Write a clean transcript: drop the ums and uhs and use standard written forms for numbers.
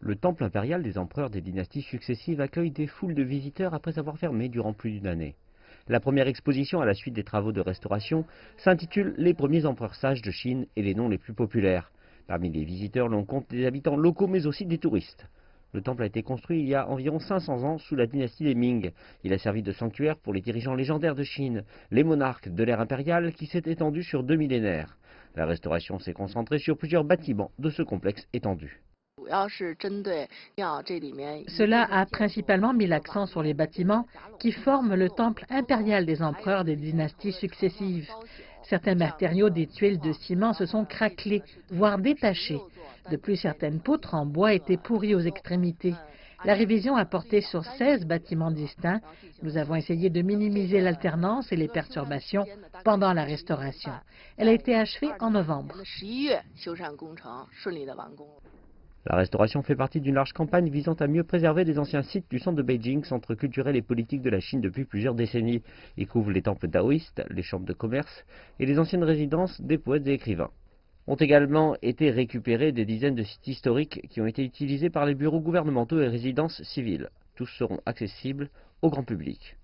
Le temple impérial des empereurs des dynasties successives accueille des foules de visiteurs après avoir fermé durant plus d'une année. La première exposition à la suite des travaux de restauration s'intitule Les premiers empereurs sages de Chine et les noms les plus populaires. Parmi les visiteurs, l'on compte des habitants locaux mais aussi des touristes. Le temple a été construit il y a environ 500 ans sous la dynastie des Ming. Il a servi de sanctuaire pour les dirigeants légendaires de Chine, les monarques de l'ère impériale qui s'est étendue sur 2 millénaires. La restauration s'est concentrée sur plusieurs bâtiments de ce complexe étendu. Cela a principalement mis l'accent sur les bâtiments qui forment le temple impérial des empereurs des dynasties successives. Certains matériaux des tuiles de ciment se sont craquelés, voire détachés. De plus, certaines poutres en bois étaient pourries aux extrémités. La révision a porté sur 16 bâtiments distincts. Nous avons essayé de minimiser l'alternance et les perturbations pendant la restauration. Elle a été achevée en novembre. La restauration fait partie d'une large campagne visant à mieux préserver les anciens sites du centre de Beijing, centre culturel et politique de la Chine depuis plusieurs décennies. Il couvre les temples taoïstes, les chambres de commerce et les anciennes résidences des poètes et écrivains. Ont également été récupérés des dizaines de sites historiques qui ont été utilisés par les bureaux gouvernementaux et résidences civiles. Tous seront accessibles au grand public.